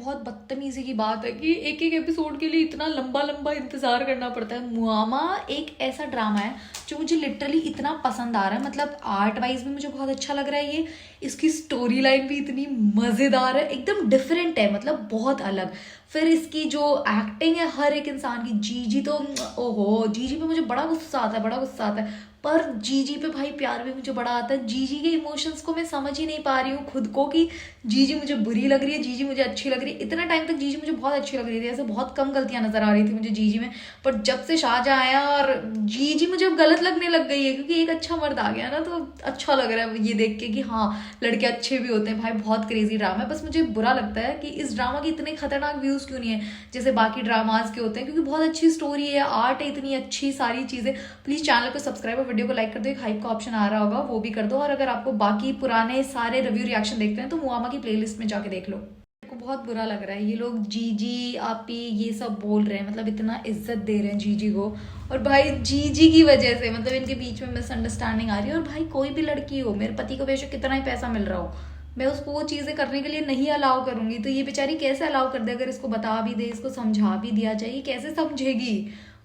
बहुत बदतमीजी की बात है कि एक एक एपिसोड के लिए इतना लंबा लंबा इंतजार करना पड़ता है। मुआमा एक ऐसा ड्रामा है जो मुझे लिटरली इतना पसंद आ रहा है। मतलब आर्ट वाइज भी मुझे बहुत अच्छा लग रहा है ये, इसकी स्टोरी लाइन भी इतनी मज़ेदार है, एकदम डिफरेंट है, मतलब बहुत अलग। फिर इसकी जो एक्टिंग है हर एक इंसान की, जीजी तो ओहो, जीजी पे मुझे बड़ा गुस्सा आता है, बड़ा गुस्सा आता है। पर जीजी पे भाई प्यार भी मुझे बड़ा आता है। जीजी के इमोशंस को मैं समझ ही नहीं पा रही हूँ खुद को कि जीजी मुझे बुरी लग रही है, जीजी मुझे अच्छी लग रही है। इतना टाइम तक जीजी मुझे बहुत अच्छी लग रही थी, ऐसे बहुत कम गलतियां नजर आ रही थी मुझे जीजी में। पर जब से शाहजहां आया और जीजी मुझे अब गलत लगने लग गई है, क्योंकि एक अच्छा मर्द आ गया ना, तो अच्छा लग रहा है ये देख के कि हाँ लड़के अच्छे भी होते हैं। भाई बहुत क्रेजी ड्रामा है, बस मुझे बुरा लगता है कि इस ड्रामा के इतने खतरनाक व्यूज क्यों नहीं है जैसे बाकी ड्रामाज के होते हैं, क्योंकि बहुत अच्छी स्टोरी है, आर्ट है इतनी अच्छी, सारी चीजें। प्लीज चैनल को सब्सक्राइब और वीडियो को लाइक कर दो, एक हाइप का ऑप्शन आ रहा होगा वो भी कर दो। और अगर आपको बाकी पुराने सारे रिव्यू रिएक्शन देखते हैं तो मुआमा की प्लेलिस्ट में जाके देख लो। को बहुत बुरा लग रहा है ये लोग जीजी आपी ये सब बोल रहे हैं, मतलब इतना इज्जत दे रहे हैं जीजी को। और भाई जीजी की वजह से मतलब इनके बीच में मिसअंडरस्टैंडिंग आ रही है। और भाई कोई भी लड़की हो, मेरे पति को बेशक कितना ही पैसा मिल रहा हो, मैं उसको वो चीज़ें करने के लिए नहीं अलाउ करूंगी, तो ये बेचारी कैसे अलाउ कर दे? अगर इसको बता भी दे, इसको समझा भी दिया जाए, ये कैसे समझेगी?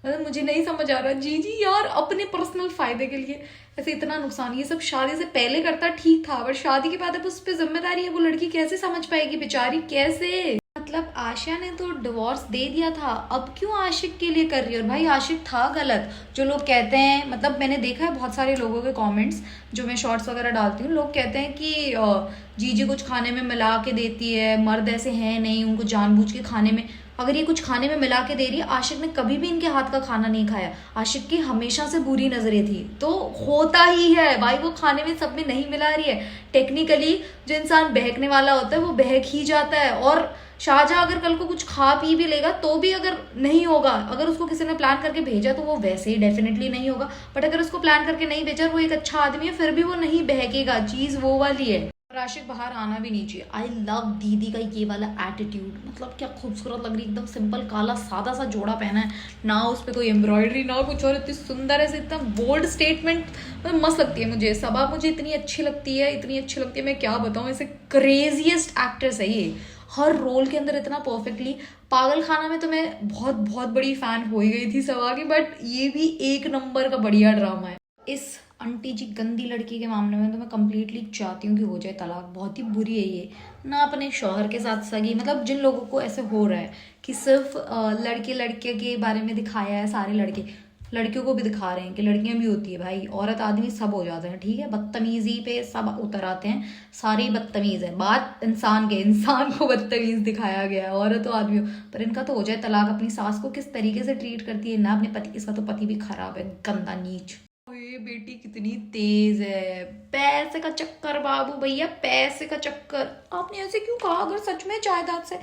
मतलब मुझे नहीं समझ आ रहा। जीजी यार अपने पर्सनल फायदे के लिए ऐसे इतना नुकसान, ये सब शादी से पहले करता ठीक था, पर शादी के बाद अब उस पर जिम्मेदारी है, वो लड़की कैसे समझ पाएगी बेचारी, कैसे? मतलब आशिया ने तो डिवोर्स दे दिया था, अब क्यों आशिक के लिए कर रही है? और भाई आशिक था गलत, जो लोग कहते हैं, मतलब मैंने देखा है बहुत सारे लोगों के कमेंट्स जो मैं शॉर्ट्स वगैरह डालती हूँ, लोग कहते हैं कि जीजी कुछ खाने में मिला के देती है, मर्द ऐसे हैं नहीं उनको जानबूझ के खाने में। अगर ये कुछ खाने में मिला के दे रही है, आशिक ने कभी भी इनके हाथ का खाना नहीं खाया, आशिक की हमेशा से बुरी नजरें थी, तो होता ही है भाई, वो खाने में सब में नहीं मिला रही है। टेक्निकली जो इंसान बहकने वाला होता है वो बहक ही जाता है। और शाहजहां अगर कल को कुछ खा पी भी लेगा तो भी अगर नहीं होगा, अगर उसको किसी ने प्लान करके भेजा तो वो वैसे ही डेफिनेटली नहीं होगा। बट अगर उसको प्लान करके नहीं भेजा, वो एक अच्छा आदमी है, फिर भी वो नहीं बहकेगा, चीज वो वाली है। और आशिक बाहर आना भी नहीं चाहिए। आई लव दीदी का ये वाला एटीट्यूड, मतलब क्या खूबसूरत लग रही है, एकदम सिंपल काला सादा सा जोड़ा पहना है, ना उस पर कोई एम्ब्रॉयडरी ना कुछ, और इतनी सुंदर है, इतना बोल्ड स्टेटमेंट, मतलब मस्त लगती है मुझे। सबा मुझे इतनी अच्छी लगती है, इतनी अच्छी लगती है, मैं क्या बताऊँ, ऐसे क्रेजीएस्ट एक्ट्रेस है ये, हर रोल के अंदर इतना परफेक्टली। पागल खाना में तो मैं बहुत बहुत बड़ी फैन हो ही गई थी सबा की, बट ये भी एक नंबर का बढ़िया ड्रामा है। इस आंटी जी गंदी लड़की के मामले में तो मैं कंप्लीटली चाहती हूँ कि हो जाए तलाक, बहुत ही बुरी है ये ना। अपने शौहर के साथ सगी, मतलब जिन लोगों को ऐसे हो रहा है कि सिर्फ लड़के लड़के के बारे में दिखाया है, सारे लड़के, लड़कियों को भी दिखा रहे हैं कि लड़कियां भी होती है भाई, औरत आदमी सब हो जाते हैं, ठीक है, बदतमीजी पे सब उतर आते हैं, सारे ही बदतमीज है। बात इंसान के, इंसान को बदतमीज दिखाया गया है, औरत तो आदमी हो। पर इनका तो हो जाए तलाक। अपनी सास को किस तरीके से ट्रीट करती है ना, अपने पति, इसका तो पति भी खराब है, गंदा नीच। ये बेटी कितनी तेज है, पैसे का चक्कर बाबू भैया, पैसे का चक्कर। आपने ऐसे क्यों कहा? अगर सच में जायदाद से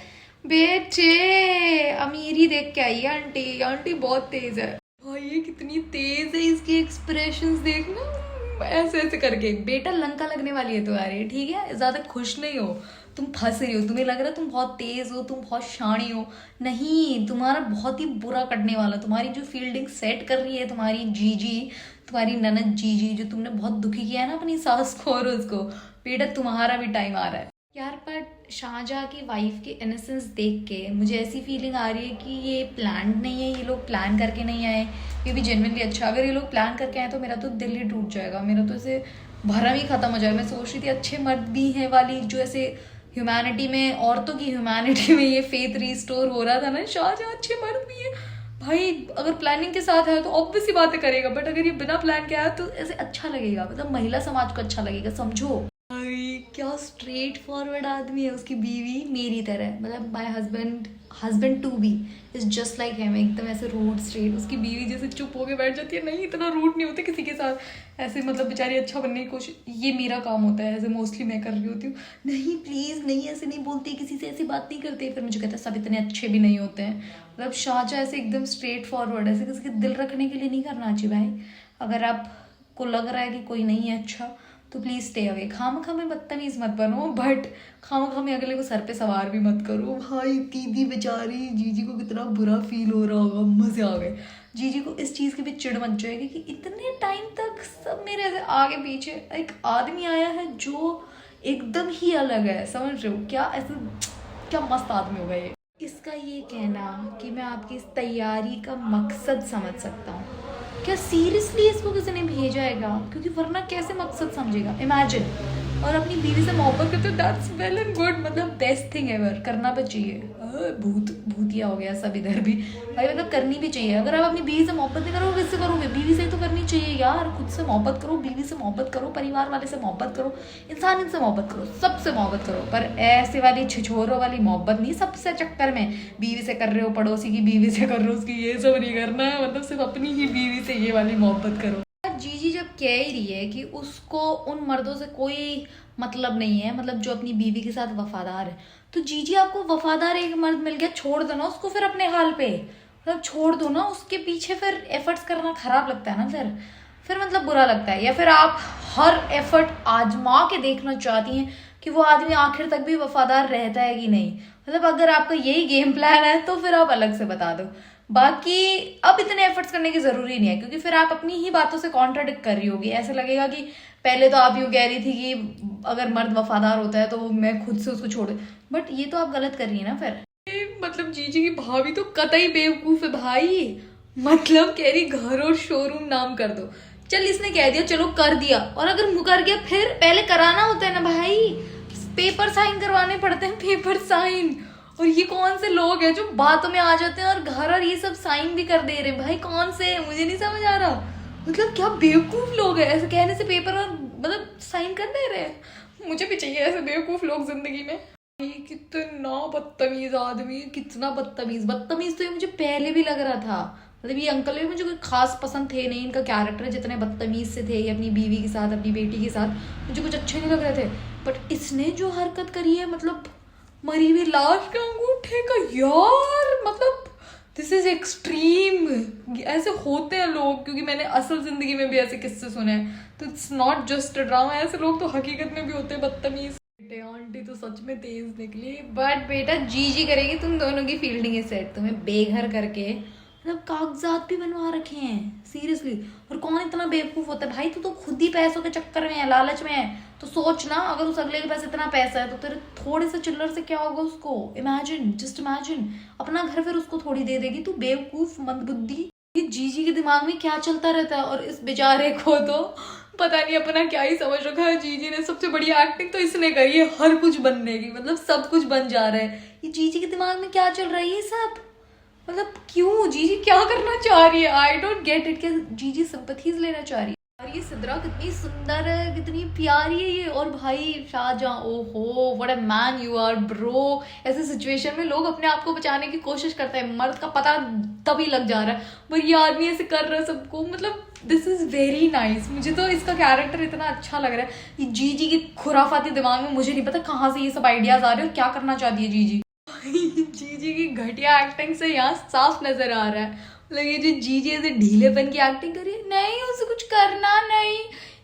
बेटे अमीरी देख के आई है आंटी, आंटी बहुत तेज है भाई, ये कितनी तेज है, इसके एक्सप्रेशंस देखना, ऐसे ऐसे करके। बेटा लंका लगने वाली है तुम्हारी, ठीक है, ज्यादा खुश नहीं हो, तुम फंस रही हो, तुम्हें लग रहा है तुम बहुत तेज हो, तुम बहुत शानी हो, नहीं, तुम्हारा बहुत ही बुरा कटने वाला। तुम्हारी जो फील्डिंग सेट कर रही है तुम्हारी जीजी, तुम्हारी ननद जीजी, जो तुमने बहुत दुखी किया है ना अपनी सास को और उसको, बेटा तुम्हारा भी टाइम आ रहा है यार। पर शाहजहां की वाइफ की इनोसेंस देख के मुझे ऐसी फीलिंग आ रही है कि ये प्लान नहीं है, ये लोग प्लान करके नहीं आए, ये भी जेन्युइनली अच्छा। अगर ये लोग प्लान करके आए तो मेरा तो दिल ही टूट जाएगा, मेरा तो ऐसे भरम ही खत्म हो जाएगा। मैं सोच रही थी अच्छे मर्द भी हैं वाली, जो ऐसे ह्यूमैनिटी में, औरतों की ह्यूमैनिटी में ये फेथ रिस्टोर हो रहा था ना, शाहजहां अच्छे मर्द भी है भाई। अगर प्लानिंग के साथ है तो ऑब्वियस ही बातें करेगा, बट अगर ये बिना प्लान के आया तो ऐसे अच्छा लगेगा, मतलब महिला समाज को अच्छा लगेगा, समझो भाई। क्या स्ट्रेट फॉरवर्ड आदमी है, उसकी बीवी मेरी तरह, मतलब my husband to be is just like him, एकदम ऐसे रूड स्ट्रेट। उसकी बीवी जैसे चुप होके बैठ जाती है, नहीं इतना रूड नहीं होते किसी के साथ, ऐसे मतलब बेचारी अच्छा बनने की कोशिश, ये मेरा काम होता है, ऐसे मोस्टली मैं कर रही होती हूँ, नहीं प्लीज नहीं ऐसे नहीं बोलती, किसी से ऐसी बात नहीं करते। फिर मुझे कहता है सब इतने अच्छे भी नहीं होते हैं। मतलब शाहजहां ऐसे एकदम स्ट्रेट फॉरवर्ड, ऐसे किसी के दिल रखने के लिए नहीं करना चाहिए भाई। अगर आपको लग रहा है कि कोई नहीं है अच्छा, तो प्लीज स्टे अवे, खामखा में बदतमीज मत बनो, बट खामखा में अगले को सर पे सवार भी मत करो भाई। दीदी बेचारी जीजी को कितना बुरा फील हो रहा होगा, मजे आ गए। जीजी को इस चीज की भी चिढ़ मच जाएगी कि इतने टाइम तक सब मेरे ऐसे आगे पीछे, एक आदमी आया है जो एकदम ही अलग है, समझ रहे हो क्या? ऐसे क्या मस्त आदमी होगा ये। इसका ये कहना कि मैं आपकी इस तैयारी का मकसद समझ सकता हूँ, क्या सीरियसली इसको किसी ने भेजाएगा? क्योंकि वरना कैसे मकसद समझेगा? इमेजिन, और अपनी बीवी से मोहब्बत करते हो, दैट्स वेल एंड गुड, मतलब बेस्ट थिंग एवर, करना भी चाहिए। भूतिया हो गया सब इधर भी भाई, मतलब करनी भी चाहिए। अगर आप अपनी बीवी से मोहब्बत नहीं करोगे किससे करोगे? बीवी से तो करनी चाहिए यार। खुद से मोहब्बत करो, बीवी से मोहब्बत करो, परिवार वाले से मोहब्बत करो, इंसान इनसे मोहब्बत करो, सबसे मोहब्बत करो, पर ऐसे वाली छिछोरों वाली मोहब्बत नहीं। सबसे चक्कर में बीवी से कर रहे हो, पड़ोसी की बीवी से कर रहे हो, उसकी, ये सब नहीं करना है। मतलब सिर्फ अपनी ही बीवी से ये वाली मोहब्बत करो। जीजी जब कह ही रही है कि उसको उन मर्दों से कोई मतलब नहीं है, मतलब जो अपनी बीवी के साथ वफादार है, तो जीजी आपको वफादार एक मर्द मिल गया, छोड़ दो ना उसको फिर अपने हाल पे, मतलब छोड़ दो ना उसके पीछे। फिर एफर्ट्स करना खराब लगता है ना फिर मतलब बुरा लगता है। या फिर आप हर एफर्ट आजमा के देखना चाहती हैं कि वो आदमी आखिर तक भी वफादार रहता है कि नहीं। मतलब अगर आपका यही गेम प्लान है तो फिर आप अलग से बता दो। बाकी अब इतने एफर्ट्स करने की जरूरी नहीं है, क्योंकि फिर आप अपनी ही बातों से कॉन्ट्राडिक्ट कर रही होगी। ऐसे लगेगा कि पहले तो आप यूँ कह रही थी कि अगर मर्द वफादार होता है तो मैं खुद से उसको छोड़, बट ये तो आप गलत कर रही है ना फिर। मतलब जीजी की भाभी तो कतई बेवकूफ है भाई। मतलब कह रही घर और शोरूम नाम कर दो। चल इसने कह दिया, चलो कर दिया, और अगर मुकर गया फिर पहले कराना होता है ना भाई, पेपर साइन करवाने पड़ते हैं, पेपर साइन। और ये कौन से लोग हैं जो बातों में आ जाते हैं और घर और ये सब साइन भी कर दे रहे हैं भाई? कौन से, मुझे नहीं समझ आ रहा। मतलब क्या बेवकूफ लोग हैं, ऐसे कहने से पेपर और मतलब साइन कर दे रहे हैं। मुझे भी चाहिए ऐसे बेवकूफ लोग जिंदगी में। कितना बदतमीज आदमी, कितना बदतमीज तो ये मुझे पहले भी लग रहा था। मतलब ये अंकल भी मुझे कोई खास पसंद थे नहीं, इनका कैरेक्टर जितने बदतमीज से थे, अपनी बीवी के साथ, अपनी बेटी के साथ मुझे कुछ अच्छे नहीं लग रहे थे। बट इसने जो हरकत करी है, मतलब मरी हुई लाश के अंगूठे का, यार मतलब दिस इज एक्सट्रीम। ऐसे होते हैं लोग, क्योंकि मैंने असल जिंदगी में भी ऐसे किस्से सुने हैं, तो it's not just a drama. ऐसे लोग तो हकीकत में भी होते हैं बदतमीज। आंटी तो सच में तेज निकली, बट बेटा जीजी करेगी तुम दोनों की फील्डिंग सेट, तुम्हें बेघर करके मतलब कागजात भी बनवा रखे हैं सीरियसली। और कौन इतना बेवकूफ होता है भाई? तू तो खुद ही पैसों के चक्कर में है, लालच में है। तो सोच ना, अगर उस अगले के पास इतना पैसा है तो तेरे थोड़े से चिल्लर से क्या होगा उसको? इमेजिन, जस्ट इमेजिन, अपना घर फिर उसको थोड़ी दे देगी तू, बेवकूफ मंदबुद्धि। ये जीजी के दिमाग में क्या चलता रहता है? और इस बेचारे को तो पता नहीं अपना क्या ही समझ रखा है। जीजी ने सबसे बढ़िया एक्टिंग तो इसने करी है हर कुछ बनने की, मतलब सब कुछ बन जा रहा है। ये जीजी के दिमाग में क्या चल रहा है ये सब? मतलब क्यों जीजी क्या करना चाह रही है? I don't get it. क्या जीजी सिंपैथीज लेना चाह रही है? और ये सिद्रा कितनी सुंदर है, कितनी प्यारी है ये। और भाई शाहजहां, ओहो what a man you are bro. ऐसे सिचुएशन में लोग अपने आप को बचाने की कोशिश करते हैं, मर्द का पता तभी लग जा रहा है, पर ये आदमी ऐसे कर रहा है सबको। मतलब दिस इज वेरी नाइस। मुझे तो इसका कैरेक्टर इतना अच्छा लग रहा है। ये जीजी की खुराफाती दिमाग में मुझे नहीं पता कहाँ से ये सब आइडियाज आ रहे हैं और क्या करना चाहती है जीजी। जीजी की घटिया एक्टिंग से यहाँ साफ नजर आ रहा है। मतलब ये जो जीजी ऐसे ढीलेपन की एक्टिंग करी, नहीं उसे कुछ करना नहीं,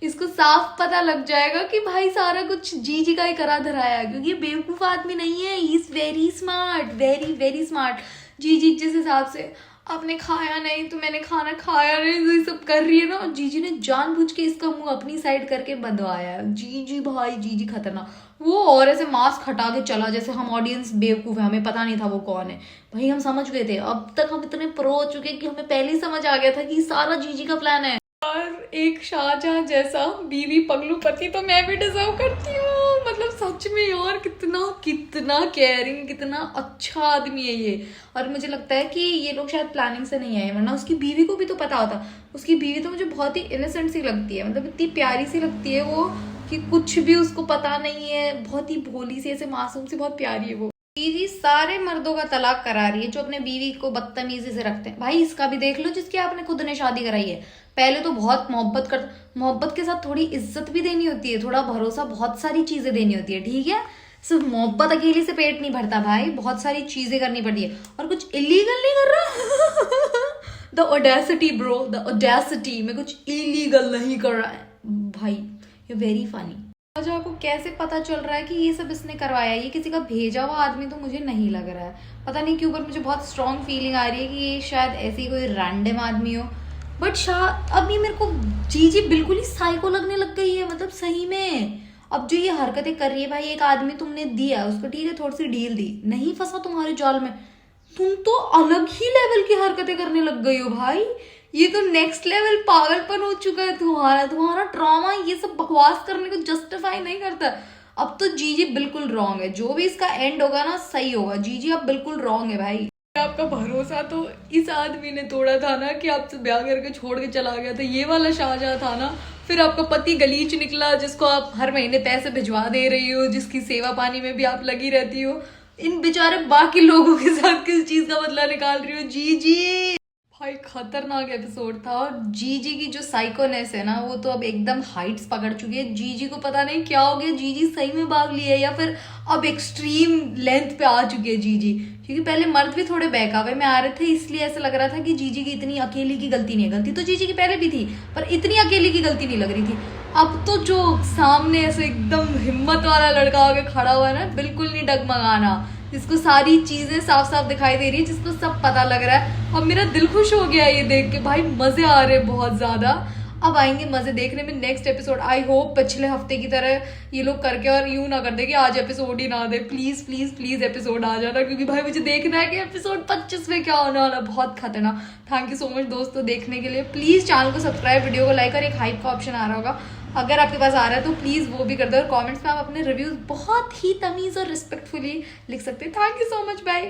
इसको साफ पता लग जाएगा कि भाई सारा कुछ जीजी का ही करा धराया, क्योंकि ये बेवकूफ आदमी नहीं है। He is very smart, very very smart. जीजी जिस हिसाब से आपने खाया नहीं तो मैंने खाना खाया नहीं, तो ये सब कर रही है ना, जीजी ने जानबूझ के इसका मुंह अपनी साइड करके बंधवाया। जीजी भाई, जीजी खतरनाक। वो और ऐसे मास्क हटा के चला जैसे हम ऑडियंस बेवकूफ है, हमें पता नहीं था वो कौन है। भाई हम समझ गए थे, अब तक हम इतने प्रो हो चुके कि हमें पहले ही समझ आ गया था कि सारा जीजी का प्लान है। और एक शाहजहां जैसा बीवी पगलू पति तो मैं भी डिजर्व करती हूँ। मतलब सच में यार, कितना कितना केयरिंग, कितना अच्छा आदमी है ये। और मुझे लगता है कि ये लोग शायद प्लानिंग से नहीं आए, वरना उसकी बीवी को भी तो पता होता। उसकी बीवी तो मुझे बहुत ही इनोसेंट सी लगती है, मतलब इतनी प्यारी सी लगती है वो कि कुछ भी उसको पता नहीं है। बहुत ही भोली सी, ऐसे मासूम सी, बहुत प्यारी है वो। बीवी सारे मर्दों का तलाक करा रही है जो अपने बीवी को बदतमीजी से रखते हैं। भाई इसका भी देख लो जिसकी आपने खुद ने शादी कराई है। पहले तो बहुत मोहब्बत के साथ थोड़ी इज्जत भी देनी होती है, थोड़ा भरोसा, बहुत सारी चीजें देनी होती है, ठीक है? सिर्फ मोहब्बत अकेले से पेट नहीं भरता भाई, बहुत सारी चीजें करनी पड़ती है। और कुछ इलीगल नहीं कर रहा। The audacity bro, the audacity में कुछ इलीगल नहीं कर रहा है भाई। You very funny. आज आपको कैसे पता चल रहा है कि ये सब इसने करवाया? ये किसी का भेजा हुआ आदमी तो मुझे नहीं लग रहा है, पता नहीं क्यों, पर मुझे बहुत स्ट्रॉन्ग फीलिंग आ रही है कि ये शायद ऐसी कोई रैंडम आदमी हो। बट अब ये मेरे को जीजी बिल्कुल ही साइको लगने लग गई है। मतलब सही में अब जो ये हरकतें कर रही है भाई, एक आदमी तुमने दिया उसको, ठीक है थोड़ी सी डील दी, नहीं फंसा तुम्हारे जाल में, तुम तो अलग ही लेवल की हरकतें करने लग गई हो भाई। ये तो नेक्स्ट लेवल पागलपन हो चुका है तुम्हारा। तुम्हारा ड्रामा ये सब बकवास करने को जस्टिफाई नहीं करता। अब तो जीजी बिल्कुल रॉन्ग है, जो भी इसका एंड होगा ना सही होगा। जीजी अब बिल्कुल रॉन्ग है भाई। आपका भरोसा तो इस आदमी ने तोड़ा था ना कि आपसे ब्याह करके छोड़ के चला गया था, ये वाला शाहजहां था ना। फिर आपका पति गलीच निकला, जिसको आप हर महीने पैसे भिजवा दे रही हो, जिसकी सेवा पानी में भी आप लगी रहती हो। इन बेचारे बाकी लोगों के साथ किस चीज का बदला निकाल रही हो जीजी। भाई खतरनाक एपिसोड था। और जीजी की जो साइकोनेस है ना वो तो अब एकदम हाइट्स पकड़ चुकी है। जीजी को पता नहीं क्या हो गया, जीजी सही में भाग ली है या फिर अब एक्सट्रीम लेंथ पे आ चुकी है जीजी। क्योंकि पहले मर्द भी थोड़े बहकावे में आ रहे थे, इसलिए ऐसा लग रहा था कि जीजी की इतनी अकेली की गलती नहीं है। गलती तो जीजी की पहले भी थी, पर इतनी अकेली की गलती नहीं लग रही थी। अब तो जो सामने ऐसे एकदम हिम्मत वाला लड़का होकर खड़ा हुआ है ना, बिल्कुल नहीं डगमगाना, जिसको सारी चीजें साफ साफ दिखाई दे रही है, जिसको सब पता लग रहा है। अब मेरा दिल खुश हो गया ये देख के भाई, मजे आ रहे बहुत ज्यादा। अब आएंगे मजे देखने में नेक्स्ट एपिसोड। आई होप पिछले हफ्ते की तरह ये लोग करके और यूं ना कर दे कि आज एपिसोड ही ना दे। प्लीज प्लीज प्लीज एपिसोड आ जाना, क्योंकि भाई मुझे देखना है कि एपिसोड 25 में क्या होने वाला। बहुत खतरनाक। थैंक यू सो मच दोस्तों देखने के लिए। प्लीज चैनल को सब्सक्राइब, वीडियो को लाइक और एक हाइप का ऑप्शन आ रहा होगा, अगर आपके पास आ रहा है तो प्लीज वो भी कर दो। और कमेंट्स में आप अपने रिव्यूज बहुत ही तमीज और रिस्पेक्टफुली लिख सकते हैं। Thank you so much, bye.